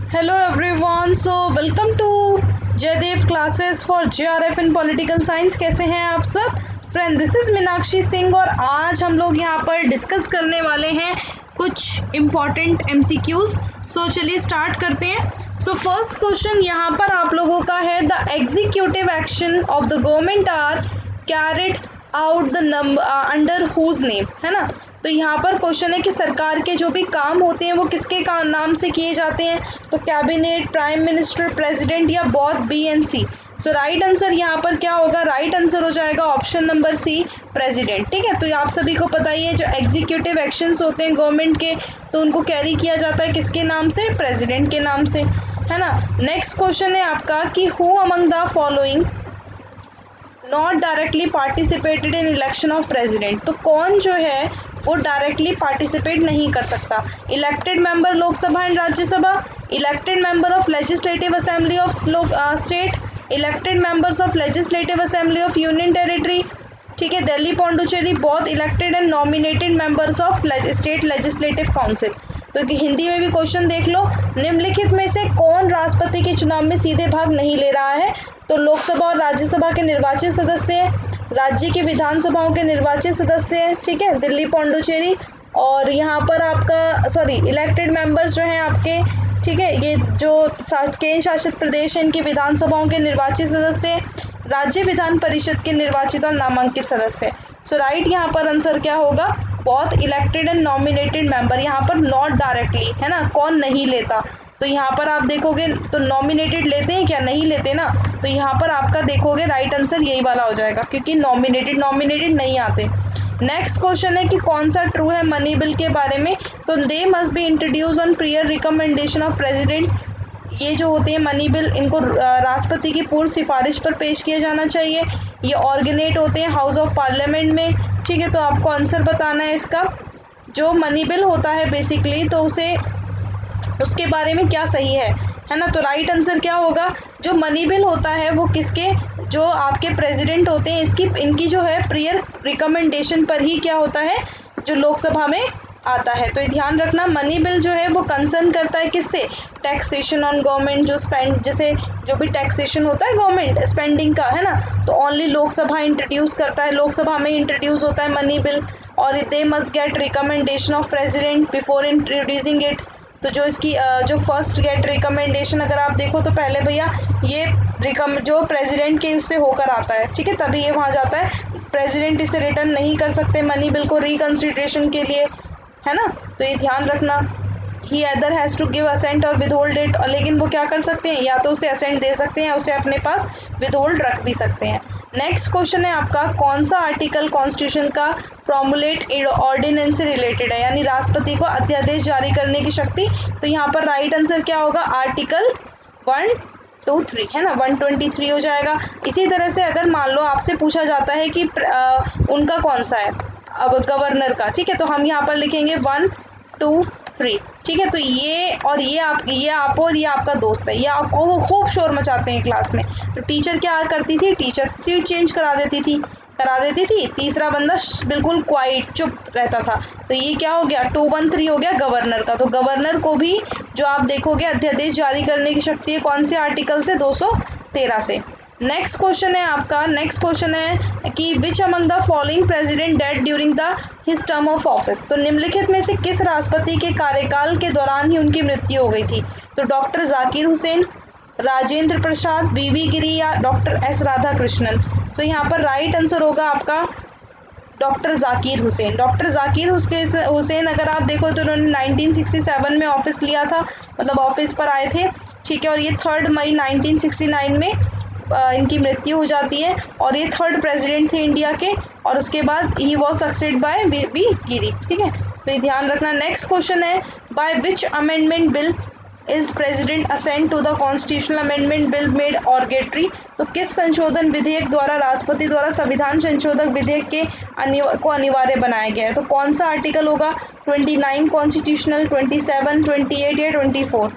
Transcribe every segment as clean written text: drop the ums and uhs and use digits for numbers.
Hello everyone, so welcome to Jaidev classes for JRF in political science. कैसे हैं आप सब friend? This is Meenakshi Singh और आज हम लोग यहाँ पर डिस्कस करने वाले हैं कुछ इम्पॉर्टेंट MCQs। सो चलिए स्टार्ट करते हैं। सो फर्स्ट क्वेश्चन यहाँ पर आप लोगों का है, the executive action of the government are carried out the number under whose name, है ना। तो यहाँ पर क्वेश्चन है कि सरकार के जो भी काम होते हैं वो किसके नाम से किए जाते हैं, तो कैबिनेट, प्राइम मिनिस्टर, प्रेसिडेंट या both B and C. So right answer यहाँ पर क्या होगा? राइट आंसर हो जाएगा ऑप्शन नंबर सी, प्रेसिडेंट। ठीक है, तो आप सभी को पता ही है जो एग्जीक्यूटिव एक्शंस होते हैं गवर्नमेंट के, तो उनको कैरी किया जाता है किसके नाम से? प्रेसिडेंट के नाम से, है ना। नेक्स्ट क्वेश्चन है आपका कि who among the following not directly participated in election of president. तो कौन जो है वो डायरेक्टली पार्टिसिपेट नहीं कर सकता? Elected member Lok Sabha and Rajya Sabha, elected member of legislative assembly of state, elected members of legislative assembly of union territory, ठीक है, Delhi Pondicherry, both elected and nominated members of state legislative council. तो हिंदी में भी क्वेश्चन देख लो, निम्नलिखित में से कौन राष्ट्रपति के चुनाव में सीधे भाग नहीं ले रहा है? तो लोकसभा और राज्यसभा के निर्वाचित सदस्य हैं, राज्य की विधानसभाओं के निर्वाचित सदस्य हैं, ठीक है, दिल्ली पौंडुचेरी, और यहाँ पर आपका इलेक्टेड मेंबर्स जो हैं आपके, ठीक है, ये जो केंद्र शासित प्रदेश हैं इनकी विधानसभाओं के निर्वाचित सदस्य हैं, राज्य विधान परिषद के निर्वाचित और नामांकित सदस्य। सो राइट यहाँ पर आंसर क्या होगा? Both elected and nominated member. यहाँ पर नॉट डायरेक्टली, है ना, कौन नहीं लेता? तो यहाँ पर आप देखोगे तो नॉमिनेटेड लेते हैं क्या? नहीं लेते ना। तो यहाँ पर आपका देखोगे राइट आंसर यही वाला हो जाएगा, क्योंकि नॉमिनेटेड नहीं आते। नेक्स्ट क्वेश्चन है कि कौन सा ट्रू है मनी बिल के बारे में? तो they must be introduce on prior recommendation of president. ये जो होते हैं मनी बिल, इनको राष्ट्रपति की पूर्व सिफारिश पर पेश किया जाना चाहिए। ये ऑर्गेनेट होते हैं हाउस ऑफ पार्लियामेंट में, ठीक है। तो आपको आंसर बताना है इसका। जो मनी बिल होता है बेसिकली, तो उसके बारे में क्या सही है ना। तो राइट आंसर क्या होगा? जो मनी बिल होता है वो किसके, जो आपके प्रेसिडेंट होते हैं, इनकी जो है प्रियर रिकमेंडेशन पर ही क्या होता है, जो लोकसभा में आता है। तो ये ध्यान रखना, मनी बिल जो है वो कंसर्न करता है किससे? टैक्सेशन ऑन गवर्नमेंट, जो जैसे जो भी टैक्सेशन होता है गवर्नमेंट स्पेंडिंग का, है ना, तो ओनली लोकसभा इंट्रोड्यूस करता है, लोकसभा में इंट्रोड्यूस होता है मनी बिल। और they must get recommendation of president before introducing it. तो जो इसकी जो फर्स्ट गेट रिकमेंडेशन अगर आप देखो तो पहले भैया ये जो प्रेसिडेंट के उससे होकर आता है, ठीक है, तभी ये वहाँ जाता है। प्रेसिडेंट इसे रिटर्न नहीं कर सकते मनी बिल को रिकंसिडरेशन के लिए, है ना। तो ये ध्यान रखना, he either has to give assent और विदहोल्ड इट। और लेकिन वो क्या कर सकते हैं? या तो उसे असेंट दे सकते हैं, उसे अपने पास विदहोल्ड रख भी सकते हैं। नेक्स्ट क्वेश्चन है आपका, कौन सा आर्टिकल कॉन्स्टिट्यूशन का प्रोमुलेट ऑर्डिनेंस से रिलेटेड है, यानी राष्ट्रपति को अध्यादेश जारी करने की शक्ति? तो यहाँ पर राइट आंसर क्या होगा? आर्टिकल 123, है ना, 123 हो जाएगा। इसी तरह से अगर मान लो आपसे पूछा जाता है कि उनका कौन सा है, अब गवर्नर का, ठीक है, तो हम यहाँ पर लिखेंगे 1, 2, 3, ठीक है। तो ये और ये आप और ये आपका दोस्त है, ये आपको खूब शोर मचाते हैं क्लास में। तो टीचर क्या करती थी? टीचर सीट चेंज करा देती थी। तीसरा बंदा बिल्कुल क्वाइट चुप रहता था। तो ये क्या हो गया? 213 हो गया गवर्नर का। तो गवर्नर को भी जो आप देखोगे अध्यादेश जारी करने की शक्ति है कौन से आर्टिकल से? 213 से। नेक्स्ट क्वेश्चन है आपका, नेक्स्ट क्वेश्चन है कि which among the following president dead during the his term of office. तो निम्नलिखित में से किस राष्ट्रपति के कार्यकाल के दौरान ही उनकी मृत्यु हो गई थी? तो डॉक्टर जाकिर हुसैन, राजेंद्र प्रसाद, वीवी गिरी या डॉक्टर एस राधाकृष्णन। सो यहाँ पर राइट आंसर होगा आपका डॉक्टर जाकिर हुसैन। डॉक्टर जाकिर हुसैन अगर आप देखो तो उन्होंने 1967 में ऑफिस लिया था, मतलब ऑफिस पर आए थे, ठीक है। और ये 3 मई 1969 में इनकी मृत्यु हो जाती है, और ये 3rd प्रेसिडेंट थे इंडिया के। और उसके बाद he was succeeded by V Giri, ठीक है। तो ये ध्यान रखना। नेक्स्ट क्वेश्चन है, by which amendment bill is president assent to the constitutional amendment bill made obligatory. तो किस संशोधन विधेयक द्वारा राष्ट्रपति द्वारा संविधान संशोधक विधेयक को अनिवार्य बनाया गया है? तो कौन सा आर्टिकल होगा? 29 कॉन्स्टिट्यूशनल, 27, 28 या 24?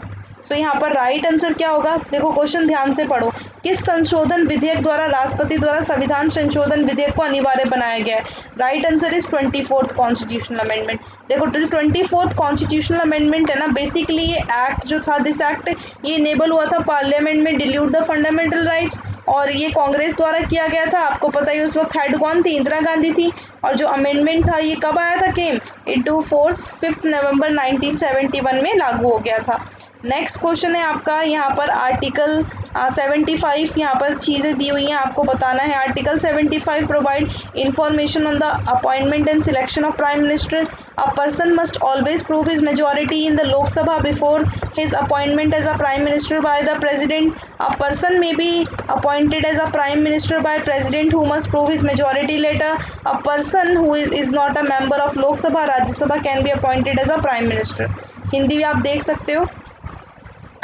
सो यहाँ पर राइट आंसर क्या होगा, देखो क्वेश्चन ध्यान से पढ़ो। किस संशोधन विधेयक द्वारा राष्ट्रपति द्वारा संविधान संशोधन विधेयक को अनिवार्य बनाया गया है? Right answer is 24th constitutional amendment. देखो 24th कॉन्स्टिट्यूशनल अमेंडमेंट है ना, बेसिकली ये एक्ट जो था, दिस एक्ट ये इनेबल हुआ था पार्लियामेंट में डिल्यूट द फंडामेंटल राइट्स, और ये कांग्रेस द्वारा किया गया था। आपको पता ही उस वक्त हेड कौन थी, इंदिरा गांधी थी। और जो अमेंडमेंट था ये कब आया था, केम इनटू फोर्स 5 नवंबर 1971 में लागू हो गया था। नेक्स्ट क्वेश्चन है आपका यहाँ पर आर्टिकल 75, यहाँ पर चीज़ें दी हुई हैं, आपको बताना है। Article 75 provide information on the appointment and selection of prime minister. A person must always prove his majority in the Lok Sabha before his appointment as a prime minister by the president. A person may be appointed as a prime minister by president who must prove his majority later. A person who is not a member of Lok Sabha Rajya Sabha can be appointed as a prime minister. Hindi भी आप देख सकते हो।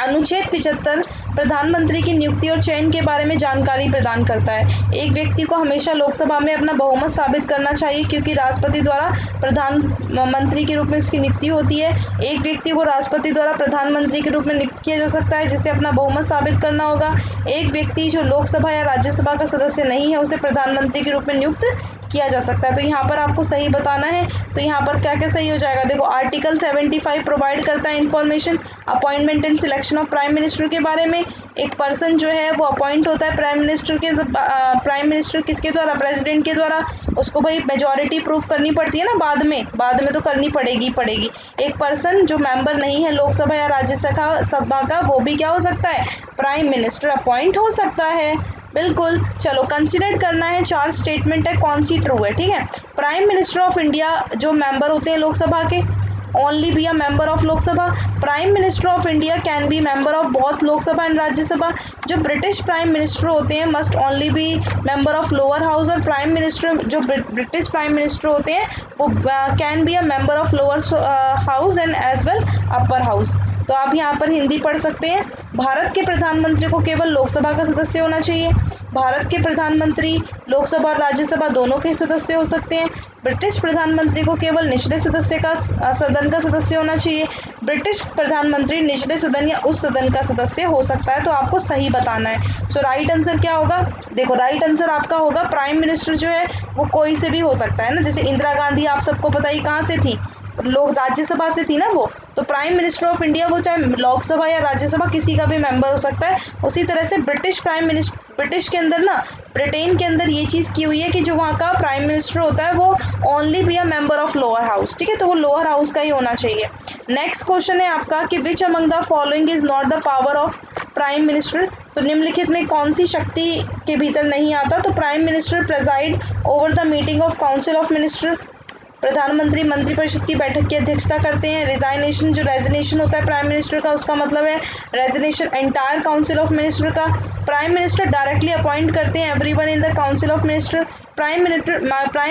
अनुच्छेद 75 प्रधानमंत्री की नियुक्ति और चयन के बारे में जानकारी प्रदान करता है। एक व्यक्ति को हमेशा लोकसभा में अपना बहुमत साबित करना चाहिए क्योंकि राष्ट्रपति द्वारा प्रधानमंत्री के रूप में उसकी नियुक्ति होती है। एक व्यक्ति को राष्ट्रपति द्वारा प्रधानमंत्री के रूप में नियुक्त किया जा सकता है जिसे अपना बहुमत साबित करना होगा। एक व्यक्ति जो लोकसभा या राज्यसभा का सदस्य नहीं है उसे प्रधानमंत्री के रूप में नियुक्त किया जा सकता है। तो यहाँ पर आपको सही बताना है। तो यहाँ पर क्या क्या सही हो जाएगा, देखो आर्टिकल 75 प्रोवाइड करता है information appointment and selection of prime minister के बारे में। एक पर्सन जो है वो अपॉइंट होता है प्राइम मिनिस्टर किसके द्वारा, प्रेसिडेंट के द्वारा। उसको भाई मेजॉरिटी प्रूफ करनी पड़ती है ना, बाद में तो करनी पड़ेगी। एक पर्सन जो मेंबर नहीं है लोकसभा या राज्यसभा का वो भी क्या हो सकता है, प्राइम मिनिस्टर अपॉइंट हो सकता है। बिल्कुल, चलो कंसिडर करना है। 4 स्टेटमेंट है, कौन सी ट्रू है, ठीक है। प्राइम मिनिस्टर ऑफ इंडिया जो मेंबर होते हैं लोकसभा के, only be a member of Lok Sabha. Prime minister of India can be member of both Lok Sabha and Rajya Sabha. जो ब्रिटिश प्राइम मिनिस्टर होते हैं must only be member of lower house. और प्राइम मिनिस्टर जो British prime minister होते हैं वो can be a member of lower house and as well upper house. तो आप यहाँ पर हिंदी पढ़ सकते हैं। भारत के प्रधानमंत्री को केवल लोकसभा का सदस्य होना चाहिए। भारत के प्रधानमंत्री लोकसभा और राज्यसभा दोनों के सदस्य हो सकते हैं। ब्रिटिश प्रधानमंत्री को केवल निचले सदन का सदस्य होना चाहिए। ब्रिटिश प्रधानमंत्री निचले सदन या उच्च सदन का सदस्य हो सकता है। तो आपको सही बताना है। सो राइट आंसर क्या होगा, देखो राइट आंसर आपका होगा प्राइम मिनिस्टर जो है वो कोई से भी हो सकता है ना। जैसे इंदिरा गांधी आप सबको पता ही कहाँ से थी, लोग राज्यसभा से थी ना वो, तो प्राइम मिनिस्टर ऑफ इंडिया वो चाहे लोकसभा या राज्यसभा किसी का भी मेंबर हो सकता है। उसी तरह से ब्रिटिश के अंदर ना, ब्रिटेन के अंदर ये चीज़ की हुई है कि जो वहाँ का प्राइम मिनिस्टर होता है वो only be a member of lower house, ठीक है। तो वो लोअर हाउस का ही होना चाहिए। नेक्स्ट क्वेश्चन है आपका कि which among the following is not the power of prime minister. तो निम्नलिखित में कौन सी शक्ति के भीतर नहीं आता। तो prime minister preside over the meeting of council of minister. प्रधानमंत्री मंत्रिपरिषद की बैठक की अध्यक्षता करते हैं। रिजाइनेशन जो रेजिग्नेशन होता है प्राइम मिनिस्टर का, उसका मतलब है resignation entire council of minister का। प्राइम मिनिस्टर डायरेक्टली अपॉइंट करते हैं everyone in the council of minister. Prime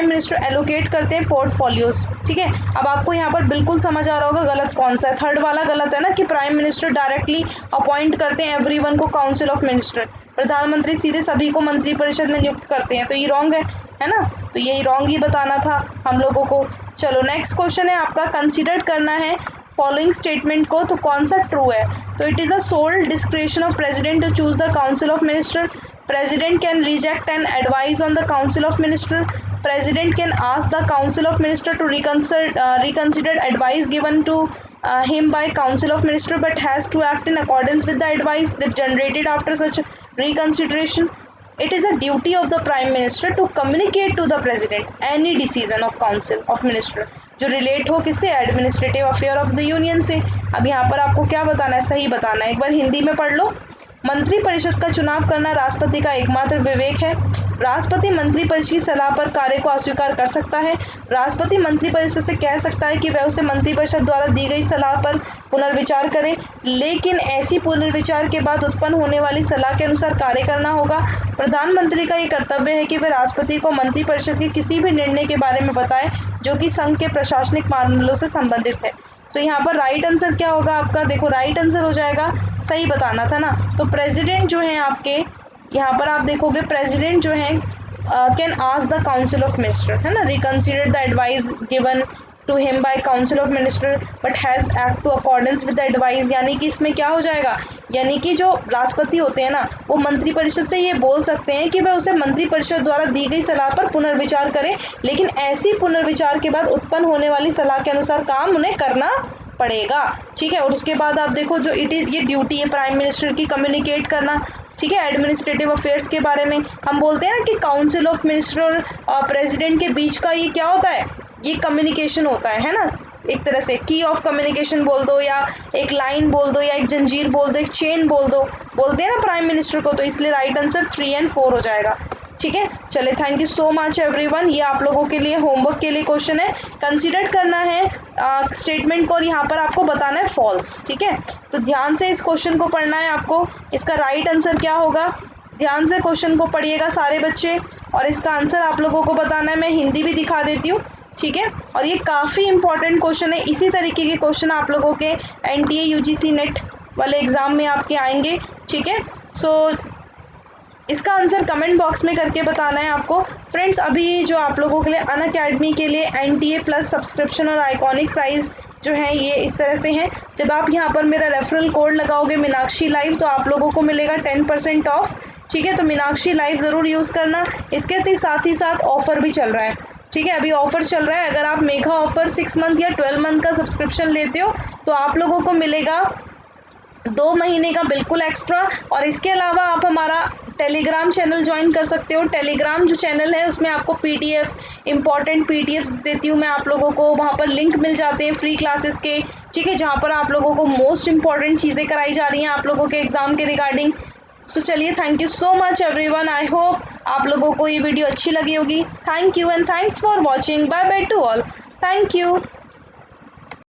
minister allocate करते हैं पोर्टफोलियोज, ठीक है। अब आपको यहाँ पर बिल्कुल समझ आ रहा होगा गलत कौन सा है, थर्ड वाला गलत है ना कि प्राइम मिनिस्टर डायरेक्टली अपॉइंट करते हैं एवरीवन को काउंसिल ऑफ मिनिस्टर। प्रधानमंत्री सीधे सभी को मंत्रिपरिषद में नियुक्त करते हैं, तो ये रॉन्ग है ना। तो यही रॉन्ग ही बताना था हम लोगों को। चलो नेक्स्ट क्वेश्चन है आपका, कंसीडर करना है फॉलोइंग स्टेटमेंट को, तो कौन सा ट्रू है। तो it is a sole discretion of president to choose the council of minister. President can reject and advise on the Council of Minister. President can ask the Council of Minister to reconsider advice given to him by Council of Minister, but has to act in accordance with the advice that generated after such reconsideration. It is a duty of the Prime Minister to communicate to the President any decision of Council of Minister जो relate हो किससे, administrative affair of the union से। अब यहाँ पर आपको क्या बताना है, सही बताना है। एक बार हिंदी में पढ़ लो। मंत्रिपरिषद का चुनाव करना राष्ट्रपति का एकमात्र विवेक है। राष्ट्रपति मंत्रिपरिषद की सलाह पर कार्य को अस्वीकार कर सकता है। राष्ट्रपति मंत्रिपरिषद से कह सकता है कि वह उसे मंत्रिपरिषद द्वारा दी गई सलाह पर पुनर्विचार करे, लेकिन ऐसी पुनर्विचार के बाद उत्पन्न होने वाली सलाह के अनुसार कार्य करना होगा। प्रधानमंत्री का ये कर्तव्य है कि वह राष्ट्रपति को मंत्रिपरिषद के किसी भी निर्णय के बारे में बताए जो कि संघ के प्रशासनिक मामलों से संबंधित है। तो यहाँ पर राइट आंसर क्या होगा आपका, देखो राइट आंसर हो जाएगा, सही बताना था ना। तो प्रेसिडेंट जो है आपके, यहाँ पर आप देखोगे प्रेसिडेंट जो है can ask the council of minister, है ना, reconsider the advice given to him by council of minister but has act to accordance with the advice. यानी कि इसमें क्या हो जाएगा, यानी कि जो राष्ट्रपति होते हैं ना, वो मंत्रिपरिषद से ये बोल सकते हैं कि वह उसे मंत्रिपरिषद द्वारा दी गई सलाह पर पुनर्विचार करें, लेकिन ऐसी पुनर्विचार के बाद उत्पन्न होने वाली सलाह के अनुसार काम उन्हें करना पड़ेगा। ठीक है, और उसके बाद आप देखो जो ये ड्यूटी है प्राइम मिनिस्टर की कम्युनिकेट करना। ठीक है, एडमिनिस्ट्रेटिव अफेयर्स के बारे में हम बोलते हैं ना कि काउंसिल ऑफ मिनिस्टर और प्रेसिडेंट के बीच का ये क्या होता है, ये कम्युनिकेशन होता है ना, एक तरह से की ऑफ कम्युनिकेशन बोल दो, या एक लाइन बोल दो, या एक जंजीर बोल दो, एक चेन बोल दो, बोलते हैं ना प्राइम मिनिस्टर को। तो इसलिए राइट आंसर 3 और 4 हो जाएगा। ठीक है, चले, thank you so much everyone. ये आप लोगों के लिए होमवर्क के लिए क्वेश्चन है, कंसीडर करना है स्टेटमेंट को और यहाँ पर आपको बताना है फॉल्स। ठीक है, तो ध्यान से इस क्वेश्चन को पढ़ना है आपको। इसका राइट आंसर क्या होगा, ध्यान से क्वेश्चन को पढ़िएगा सारे बच्चे, और इसका आंसर आप लोगों को बताना है। मैं हिंदी भी दिखा देती हूँ। ठीक है, और ये काफ़ी इंपॉर्टेंट क्वेश्चन है। इसी तरीके के क्वेश्चन आप लोगों के NTA UGC नेट वाले एग्ज़ाम में आपके आएंगे। ठीक है, सो इसका आंसर कमेंट बॉक्स में करके बताना है आपको। फ्रेंड्स, अभी जो आप लोगों के लिए अनअकैडमी के लिए NTA प्लस सब्सक्रिप्शन और आइकॉनिक प्राइस जो है ये इस तरह से हैं। जब आप यहाँ पर मेरा रेफरल कोड लगाओगे मीनाक्षी लाइव, तो आप लोगों को मिलेगा 10% ऑफ। ठीक है, तो मीनाक्षी लाइव ज़रूर यूज़ करना। इसके साथ ही साथ ऑफ़र भी चल रहा है। ठीक है, अभी ऑफ़र चल रहा है। अगर आप मेघा ऑफ़र 6 मंथ या 12 मंथ का सब्सक्रिप्शन लेते हो तो आप लोगों को मिलेगा 2 महीने का बिल्कुल एक्स्ट्रा। और इसके अलावा आप हमारा टेलीग्राम चैनल ज्वाइन कर सकते हो। टेलीग्राम जो चैनल है उसमें आपको PDF इंपॉर्टेंट PDFs देती हूँ मैं आप लोगों को, वहाँ पर लिंक मिल जाते हैं फ्री क्लासेस के। ठीक है, जहाँ पर आप लोगों को मोस्ट इंपॉर्टेंट चीज़ें कराई जा रही हैं आप लोगों के एग्ज़ाम के रिगार्डिंग। सो चलिए, thank you so much everyone. I hope आप लोगों को ये वीडियो अच्छी लगी होगी। Thank you and thanks for watching. Bye bye to all. Thank you.